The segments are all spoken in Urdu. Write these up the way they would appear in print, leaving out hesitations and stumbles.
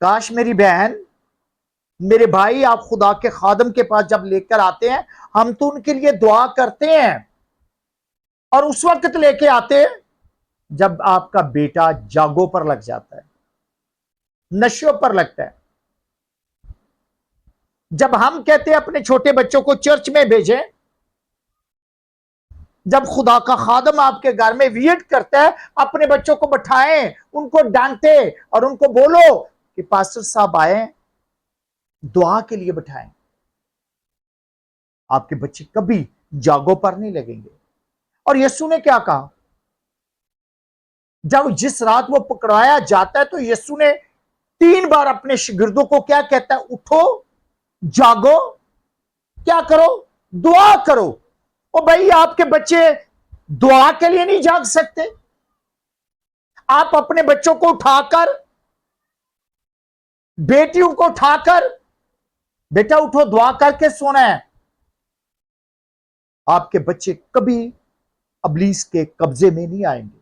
کاش میری بہن، میرے بھائی، آپ خدا کے خادم کے پاس جب لے کر آتے ہیں، ہم تو ان کے لیے دعا کرتے ہیں، اور اس وقت لے کے آتے ہیں جب آپ کا بیٹا جاگوں پر لگ جاتا ہے، نشوں پر لگتا ہے۔ جب ہم کہتے ہیں اپنے چھوٹے بچوں کو چرچ میں بھیجیں، جب خدا کا خادم آپ کے گھر میں وزٹ کرتا ہے، اپنے بچوں کو بٹھائیں، ان کو ڈانٹے اور ان کو بولو کہ پاسٹر صاحب آئے، دعا کے لیے بٹھائیں۔ آپ کے بچے کبھی جاگوں پر نہیں لگیں گے۔ اور یسوع نے کیا کہا؟ جب جس رات وہ پکڑایا جاتا ہے تو یسوع نے 3 بار اپنے شاگردوں کو کیا کہتا ہے؟ اٹھو، جاگو، کیا کرو؟ دعا کرو۔ او بھائی، آپ کے بچے دعا کے لیے نہیں جاگ سکتے؟ آپ اپنے بچوں کو اٹھا کر، بیٹیوں کو اٹھا کر، بیٹا اٹھو، دعا کر کے سونا ہے، آپ کے بچے کبھی ابلیس کے قبضے میں نہیں آئیں گے۔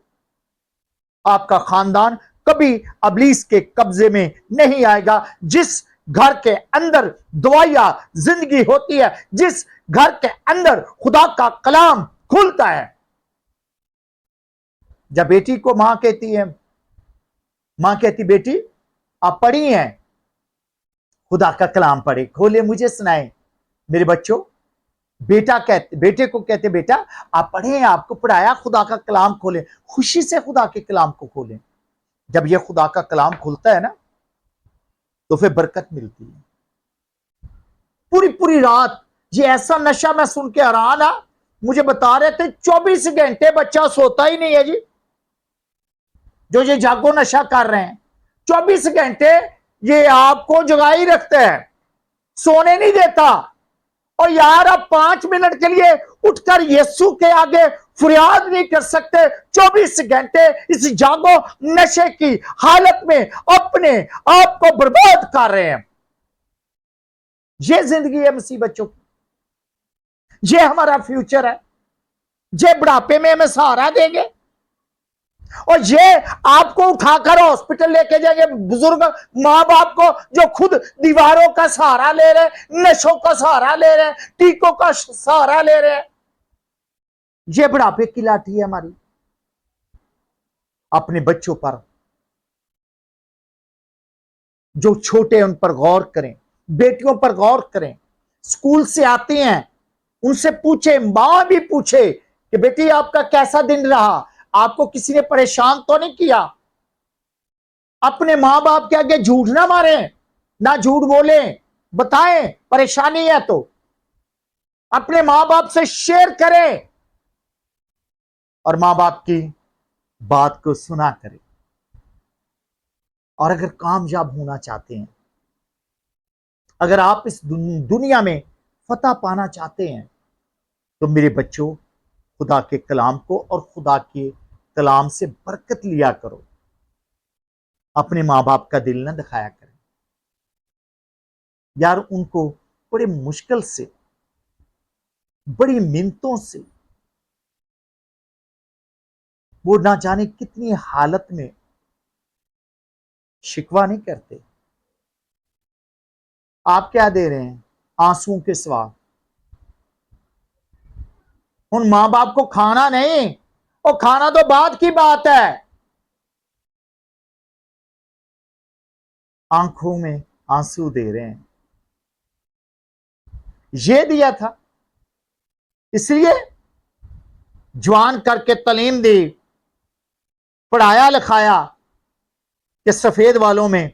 آپ کا خاندان کبھی ابلیس کے قبضے میں نہیں آئے گا۔ جس گھر کے اندر دعائیا زندگی ہوتی ہے، جس گھر کے اندر خدا کا کلام کھلتا ہے۔ جب بیٹی کو ماں کہتی بیٹی آپ پڑھی ہیں، خدا کا کلام پڑھے، کھولے مجھے سنائیں۔ میرے بچوں، بیٹے کو کہتے بیٹا آپ پڑھیں، آپ کو پڑھایا، خدا کا کلام کھولیں، خوشی سے خدا کے کلام کو کھولیں۔ جب یہ خدا کا کلام کھلتا ہے نا تو پھر برکت ملتی ہے۔ پوری رات یہ ایسا نشہ میں سن کے حیران آ، مجھے بتا رہے تھے 24 گھنٹے بچہ سوتا ہی نہیں ہے جی، جو یہ جاگو نشہ کر رہے ہیں 24 گھنٹے یہ آپ کو جگائی رکھتے ہیں، سونے نہیں دیتا۔ اور یار آپ 5 منٹ کے لیے اٹھ کر یسوع کے آگے فریاد نہیں کر سکتے؟ 24 گھنٹے اس جاگو نشے کی حالت میں اپنے آپ کو برباد کر رہے ہیں۔ یہ زندگی ہے مسیح بچوں کی، یہ ہمارا فیوچر ہے، یہ بڑھاپے میں ہمیں سہارا دیں گے، اور یہ آپ کو اٹھا کر ہاسپٹل لے کے جائیں گے۔ بزرگ ماں باپ کو جو خود دیواروں کا سہارا لے رہے، نشوں کا سہارا لے رہے، ٹیکوں کا سہارا لے رہے، یہ بڑھاپے کی لاٹھی ہے ہماری۔ اپنے بچوں پر جو چھوٹے ان پر غور کریں، بیٹیوں پر غور کریں۔ اسکول سے آتے ہیں ان سے پوچھیں، ماں بھی پوچھے کہ بیٹی آپ کا کیسا دن رہا، آپ کو کسی نے پریشان تو نہیں کیا؟ اپنے ماں باپ کے آگے جھوٹ نہ ماریں، نہ جھوٹ بولیں، بتائیں پریشانی ہے تو اپنے ماں باپ سے شیئر کریں، اور ماں باپ کی بات کو سنا کریں۔ اور اگر کامیاب ہونا چاہتے ہیں، اگر آپ اس دنیا میں فتح پانا چاہتے ہیں، تو میرے بچوں خدا کے کلام کو اور خدا کے کلام سے برکت لیا کرو۔ اپنے ماں باپ کا دل نہ دکھایا کریں یار، ان کو بڑے مشکل سے، بڑی منتوں سے، وہ نہ جانے کتنی حالت میں شکوہ نہیں کرتے۔ آپ کیا دے رہے ہیں آنسوں کے سوا؟ ان ماں باپ کو کھانا نہیں، اور کھانا تو بعد کی بات ہے، آنکھوں میں آنسو دے رہے ہیں۔ یہ دیا تھا، اس لیے جوان کر کے تعلیم دی، پڑھایا لکھایا کہ سفید والوں میں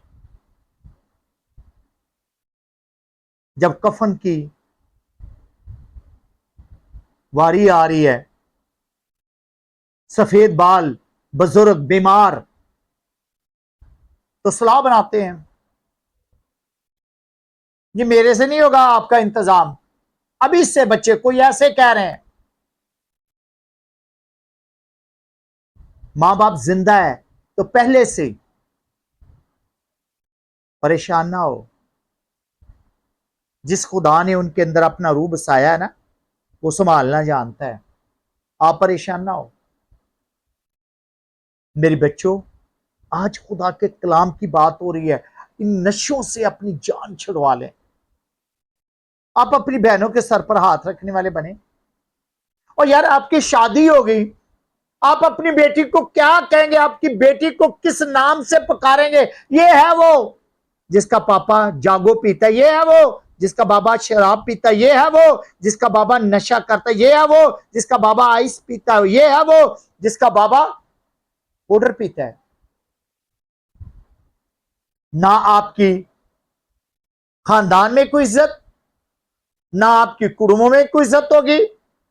جب کفن کی واری آ رہی ہے، سفید بال بزرگ بیمار، تو صلاح بناتے ہیں یہ میرے سے نہیں ہوگا آپ کا انتظام۔ ابھی سے بچے کوئی ایسے کہہ رہے ہیں۔ ماں باپ زندہ ہے تو پہلے سے پریشان نہ ہو۔ جس خدا نے ان کے اندر اپنا روح بسایا ہے نا، وہ سنبھالنا جانتا ہے، آپ پریشان نہ ہو۔ میرے بچوں، آج خدا کے کلام کی بات ہو رہی ہے، ان نشوں سے اپنی جان چھڑوا لیں. آپ اپنی بہنوں کے سر پر ہاتھ رکھنے والے بنے. اور یار آپ کی شادی ہو گئی, آپ اپنی بیٹی کو کیا کہیں گے؟ آپ کی بیٹی کو کس نام سے پکاریں گے؟ یہ ہے وہ جس کا پاپا جاگو پیتا ہے, یہ ہے وہ جس کا بابا شراب پیتا ہے, یہ ہے وہ جس کا بابا نشہ کرتا ہے, یہ ہے وہ جس کا بابا آئس پیتا ہے, یہ ہے وہ جس کا بابا پاؤڈر پیتا ہے. نہ آپ کی خاندان میں کوئی عزت, نہ آپ کی کنبوں میں کوئی عزت ہوگی.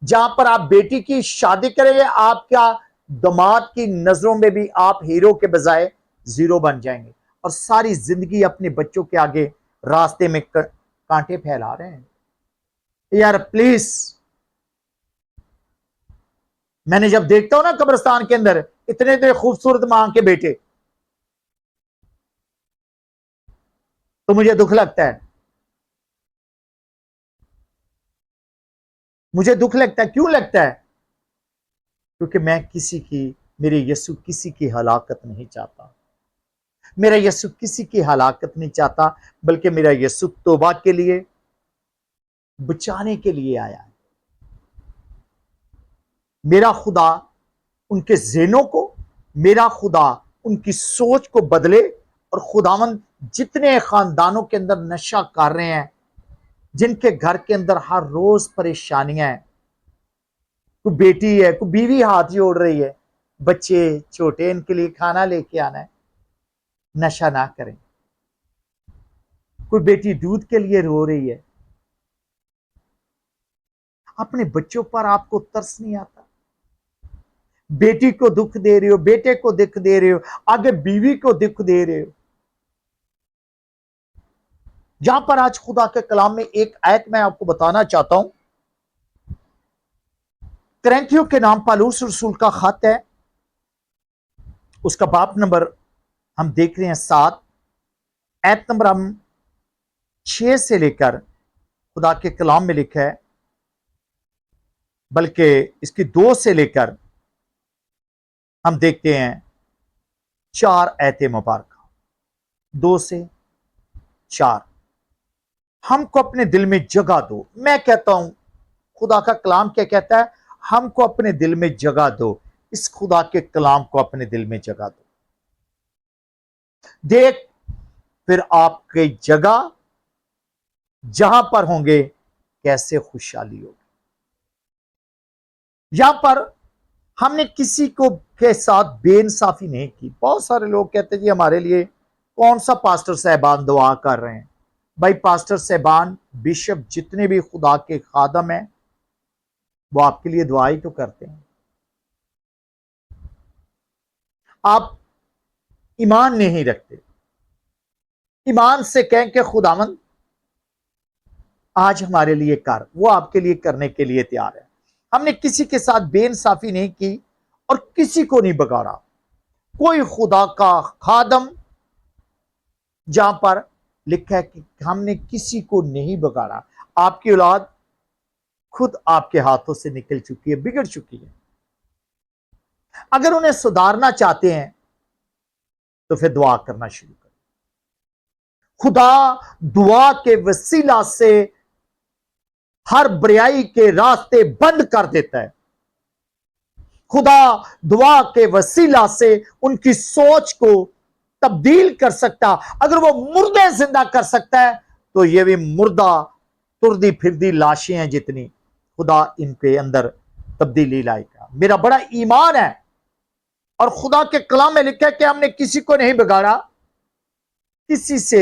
جہاں پر آپ بیٹی کی شادی کریں گے, آپ کیا داماد کی نظروں میں بھی آپ ہیرو کے بجائے زیرو بن جائیں گے, اور ساری زندگی اپنے بچوں کے آگے راستے میں کانٹے پھیلا رہے ہیں. یار پلیز, میں نے جب دیکھتا ہوں نا قبرستان کے اندر اتنے اتنے خوبصورت ماں کے بیٹے, تو مجھے دکھ لگتا ہے. مجھے دکھ لگتا ہے. کیوں لگتا ہے؟ کیونکہ میں میرے یسوع کسی کی ہلاکت نہیں چاہتا. میرا یسوع کسی کی ہلاکت نہیں چاہتا, بلکہ میرا یسوع توبہ کے لیے, بچانے کے لیے آیا ہے. میرا خدا ان کے ذہنوں کو, میرا خدا ان کی سوچ کو بدلے. اور خداوند جتنے خاندانوں کے اندر نشہ کر رہے ہیں, جن کے گھر کے اندر ہر روز پریشانیاں ہیں, کوئی بیٹی ہے, کوئی بیوی ہاتھ جوڑ رہی ہے, بچے چھوٹے ان کے لیے کھانا لے کے آنا ہے, نشہ نہ کریں. کوئی بیٹی دودھ کے لیے رو رہی ہے, اپنے بچوں پر آپ کو ترس نہیں آتا؟ بیٹی کو دکھ دے رہے ہو, بیٹے کو دکھ دے رہے ہو, آگے بیوی کو دکھ دے رہے ہو. جہاں پر آج خدا کے کلام میں ایک آیت میں آپ کو بتانا چاہتا ہوں, کرنتھیوں کے نام پالوس رسول کا خط ہے, اس کا باب نمبر ہم دیکھ رہے ہیں 7, آیت نمبر ہم 6 سے لے کر خدا کے کلام میں لکھا ہے, بلکہ اس کی 2 سے لے کر ہم دیکھتے ہیں 4 آیت مبارکہ, 2 سے 4. ہم کو اپنے دل میں جگہ دو. میں کہتا ہوں خدا کا کلام کیا کہتا ہے؟ ہم کو اپنے دل میں جگہ دو. اس خدا کے کلام کو اپنے دل میں جگہ دو. دیکھ پھر آپ کی جگہ جہاں پر ہوں گے کیسے خوشحالی ہوگی. یہاں پر ہم نے کسی کو کے ساتھ بے انصافی نہیں کی. بہت سارے لوگ کہتے ہیں جی ہمارے لیے کون سا پاسٹر صاحبان دعا کر رہے ہیں. بھائی پاسٹر صاحبان, بشپ, جتنے بھی خدا کے خادم ہیں, وہ آپ کے لیے دعا ہی تو کرتے ہیں. آپ ایمان نہیں رکھتے. ایمان سے کہیں کہ خداوند آج ہمارے لیے کر, وہ آپ کے لیے کرنے کے لیے تیار ہے. ہم نے کسی کے ساتھ بے انصافی نہیں کی اور کسی کو نہیں بگاڑا. کوئی خدا کا خادم, جہاں پر لکھا ہے کہ ہم نے کسی کو نہیں بگاڑا. آپ کی اولاد خود آپ کے ہاتھوں سے نکل چکی ہے, بگڑ چکی ہے. اگر انہیں سدھارنا چاہتے ہیں تو پھر دعا کرنا شروع کریں. خدا دعا کے وسیلہ سے ہر بریائی کے راستے بند کر دیتا ہے. خدا دعا کے وسیلہ سے ان کی سوچ کو تبدیل کر سکتا. اگر وہ مردے زندہ کر سکتا ہے تو یہ بھی مردہ تردی پھردی لاشیں ہیں جتنی, خدا ان کے اندر تبدیلی لائے گا. میرا بڑا ایمان ہے, اور خدا کے کلام میں لکھا ہے کہ ہم نے کسی کو نہیں بگاڑا, کسی سے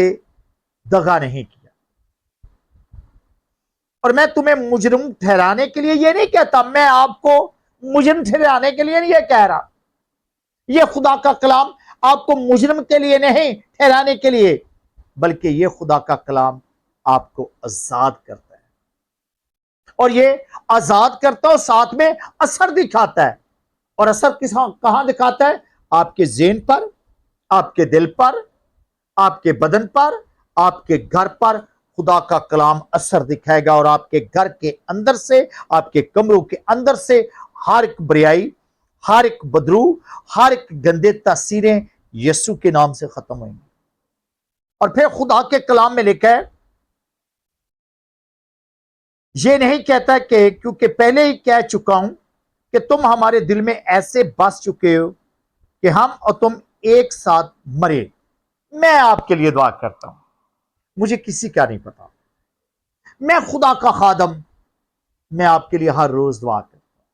دغا نہیں کیا. اور میں تمہیں مجرم ٹھہرانے کے لیے یہ نہیں کہتا, میں آپ کو مجرم ٹھہرانے کے لیے نہیں یہ کہہ رہا. یہ خدا کا کلام آپ کو مجرم کے لیے نہیں ٹھہرانے کے لیے, بلکہ یہ خدا کا کلام آپ کو آزاد کرتا ہے. اور یہ آزاد کرتا ہے اور ساتھ میں اثر دکھاتا ہے. اور اثر کہاں دکھاتا ہے؟ آپ کے ذہن پر, آپ کے دل پر, آپ کے بدن پر, آپ کے گھر پر خدا کا کلام اثر دکھائے گا. اور آپ کے گھر کے اندر سے, آپ کے کمروں کے اندر سے ہر ایک بریائی, ہر ایک بدرو, ہر ایک گندے تاثیریں یسوع کے نام سے ختم ہوئیں گی. اور پھر خدا کے کلام میں لکھا ہے، یہ نہیں کہتا کہ کیونکہ پہلے ہی کہہ چکا ہوں کہ تم ہمارے دل میں ایسے بس چکے ہو کہ ہم اور تم ایک ساتھ مرے۔ میں آپ کے لیے دعا کرتا ہوں، مجھے کسی کا نہیں پتا، میں خدا کا خادم، میں آپ کے لیے ہر روز دعا کرتا ہوں۔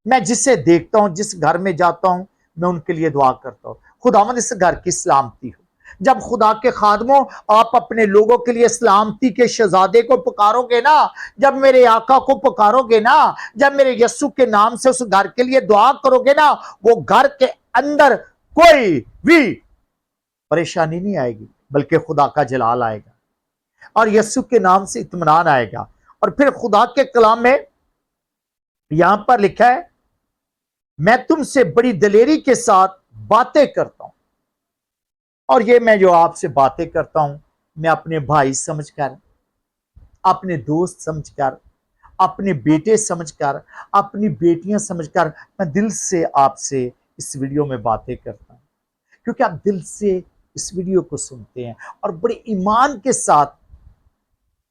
میں جسے دیکھتا ہوں، جس گھر میں جاتا ہوں، میں ان کے لیے دعا کرتا ہوں، خداوند اس گھر کی سلامتی ہو۔ جب خدا کے خادموں آپ اپنے لوگوں کے لیے سلامتی کے شہزادے کو پکارو گے نا، جب میرے آقا کو پکارو گے نا، جب میرے یسوع کے نام سے اس گھر کے لیے دعا کرو گے نا، وہ گھر کے اندر کوئی بھی پریشانی نہیں آئے گی، بلکہ خدا کا جلال آئے گا اور یسوع کے نام سے اطمینان آئے گا۔ اور پھر خدا کے کلام میں یہاں پر لکھا ہے، میں تم سے بڑی دلیری کے ساتھ باتیں کرتا ہوں، اور یہ میں جو آپ سے باتیں کرتا ہوں، میں اپنے بھائی سمجھ کر، اپنے دوست سمجھ کر، اپنے بیٹے سمجھ کر، اپنی بیٹیاں سمجھ کر، میں دل سے آپ سے اس ویڈیو میں باتیں کرتا ہوں، کیونکہ آپ دل سے اس ویڈیو کو سنتے ہیں اور بڑے ایمان کے ساتھ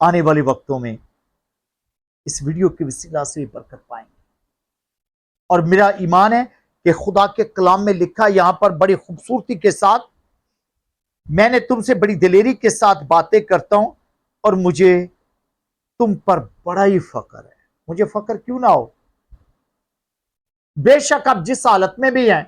آنے والے وقتوں میں اس ویڈیو کے وسیلہ سے برکت پائیں گے۔ اور میرا ایمان ہے کہ خدا کے کلام میں لکھا یہاں پر بڑی خوبصورتی کے ساتھ، میں نے تم سے بڑی دلیری کے ساتھ باتیں کرتا ہوں اور مجھے تم پر بڑا ہی فخر ہے۔ مجھے فخر کیوں نہ ہو؟ بے شک آپ جس حالت میں بھی ہیں،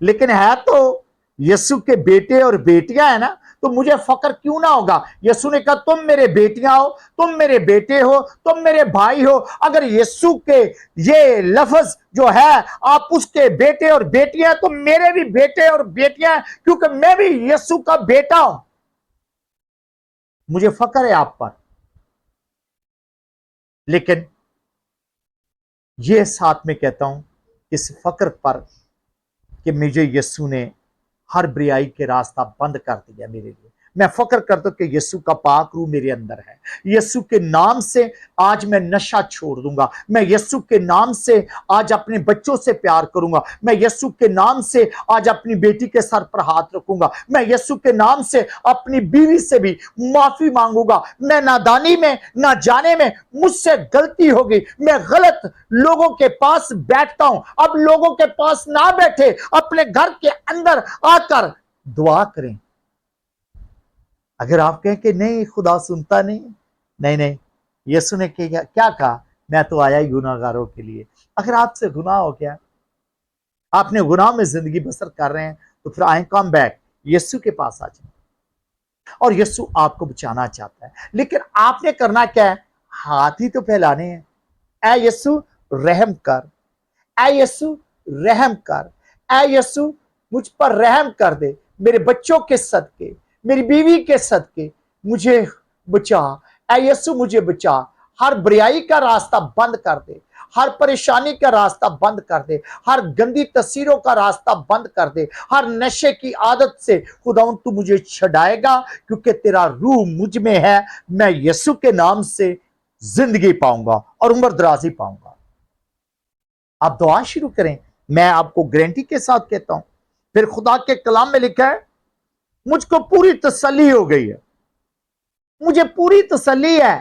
لیکن ہے تو یسوع کے بیٹے اور بیٹیاں ہیں نا، تو مجھے فخر کیوں نہ ہوگا؟ یسوع نے کہا تم میرے بیٹیاں ہو، تم میرے بیٹے ہو، تم میرے بھائی ہو۔ اگر یسوع کے یہ لفظ جو ہے آپ اس کے بیٹے اور بیٹیاں ہیں، تو میرے بھی بیٹے اور بیٹیاں ہیں، کیونکہ میں بھی یسوع کا بیٹا ہوں۔ مجھے فخر ہے آپ پر، لیکن یہ ساتھ میں کہتا ہوں اس فخر پر کہ مجھے یسوع نے ہر بریائی کے راستہ بند کر دیا میرے لیے۔ میں فخر کرتا ہوں کہ یسوع کا پاک روح میرے اندر ہے۔ یسوع کے نام سے آج میں نشہ چھوڑ دوں گا، میں یسوع کے نام سے آج اپنے بچوں سے پیار کروں گا، میں یسوع کے نام سے آج اپنی بیٹی کے سر پر ہاتھ رکھوں گا، میں یسوع کے نام سے اپنی بیوی سے بھی معافی مانگوں گا۔ میں نادانی میں نہ جانے میں مجھ سے غلطی ہوگی، میں غلط لوگوں کے پاس بیٹھتا ہوں، اب لوگوں کے پاس نہ بیٹھے، اپنے گھر کے اندر آ کر دعا کریں۔ اگر آپ کہیں کہ نہیں خدا سنتا نہیں، یسوع نے کیا کہا؟ میں تو آیا ہی گناہ گاروں کے لیے۔ اگر آپ سے گناہ ہو گیا، آپ نے گناہ میں زندگی بسر کر رہے ہیں، تو پھر آئیں کم بیک، یسوع کے پاس آ جائیں، اور یسوع آپ کو بچانا چاہتا ہے۔ لیکن آپ نے کرنا کیا ہے؟ ہاتھ ہی تو پھیلانے ہیں۔ اے یسوع رحم کر، اے یسوع رحم کر، اے یسوع مجھ پر رحم کر دے، میرے بچوں کے صدقے، میری بیوی کے صدقے مجھے بچا، اے یسوع مجھے بچا۔ ہر بریائی کا راستہ بند کر دے، ہر پریشانی کا راستہ بند کر دے، ہر گندی تصویروں کا راستہ بند کر دے، ہر نشے کی عادت سے خداوند تو مجھے چھڑائے گا، کیونکہ تیرا روح مجھ میں ہے۔ میں یسوع کے نام سے زندگی پاؤں گا اور عمر درازی پاؤں گا۔ آپ دعا شروع کریں، میں آپ کو گارنٹی کے ساتھ کہتا ہوں۔ پھر خدا کے کلام میں لکھا ہے، مجھ کو پوری تسلی ہو گئی ہے، مجھے پوری تسلی ہے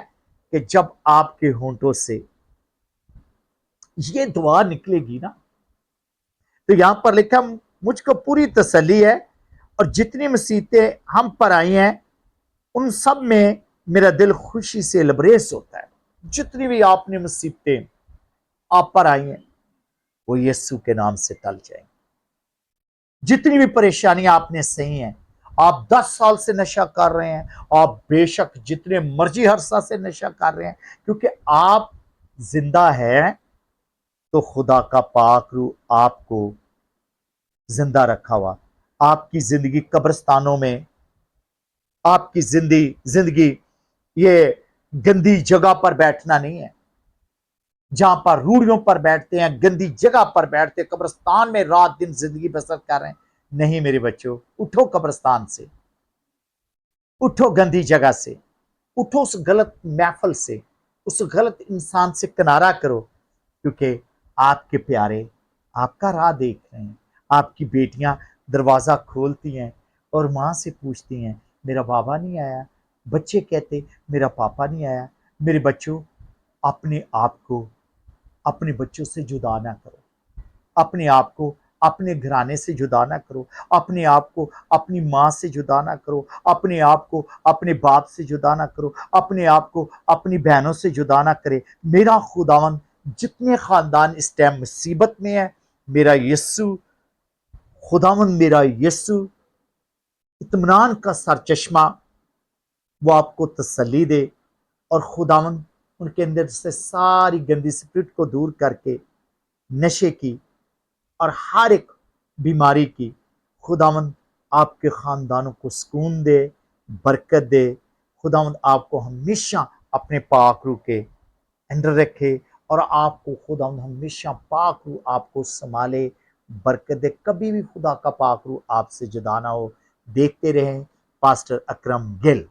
کہ جب آپ کے ہونٹوں سے یہ دعا نکلے گی نا، تو یہاں پر لکھا مجھ کو پوری تسلی ہے، اور جتنی مصیبتیں ہم پر آئی ہیں ان سب میں میرا دل خوشی سے لبریز ہوتا ہے۔ جتنی بھی آپ نے مصیبتیں آپ پر آئی ہیں، وہ یسوع کے نام سے ٹل جائیں۔ جتنی بھی پریشانیاں آپ نے سہی ہیں، آپ 10 سال سے نشہ کر رہے ہیں، آپ بے شک جتنے مرضی عرصہ سے نشہ کر رہے ہیں، کیونکہ آپ زندہ ہیں تو خدا کا پاک روح آپ کو زندہ رکھا ہوا۔ آپ کی زندگی قبرستانوں میں، آپ کی زندگی یہ گندی جگہ پر بیٹھنا نہیں ہے، جہاں پر روڑیوں پر بیٹھتے ہیں، گندی جگہ پر بیٹھتے ہیں، قبرستان میں رات دن زندگی بسر کر رہے ہیں۔ نہیں میرے بچوں، اٹھو قبرستان سے، اٹھو گندی جگہ سے، اٹھو اس غلط محفل سے، اس غلط انسان سے کنارہ کرو، کیونکہ آپ کے پیارے آپ کا راہ دیکھ رہے ہیں۔ آپ کی بیٹیاں دروازہ کھولتی ہیں، اور ماں سے پوچھتی ہیں میرا بابا نہیں آیا، بچے کہتے میرا پاپا نہیں آیا۔ میرے بچوں، اپنے آپ کو اپنے بچوں سے جدا نہ کرو، اپنے آپ کو اپنے گھرانے سے جدا نہ کرو، اپنے آپ کو اپنی ماں سے جدا نہ کرو، اپنے آپ کو اپنے باپ سے جدا نہ کرو، اپنے آپ کو اپنی بہنوں سے جدا نہ کرے۔ میرا خداوند، جتنے خاندان اس ٹائم مصیبت میں ہے، میرا یسوع، خداوند میرا یسوع اطمینان کا سرچشمہ، وہ آپ کو تسلی دے، اور خداوند ان کے اندر سے ساری گندی اسپرٹ کو دور کر کے نشے کی اور ہر ایک بیماری کی، خداوند آپ کے خاندانوں کو سکون دے، برکت دے۔ خداوند آپ کو ہمیشہ اپنے پاک روح کے اندر رکھے، اور آپ کو خداوند ہمیشہ پاک روح آپ کو سنبھالے، برکت دے، کبھی بھی خدا کا پاک روح آپ سے جدا نہ ہو۔ دیکھتے رہیں پاسٹر اکرم گل۔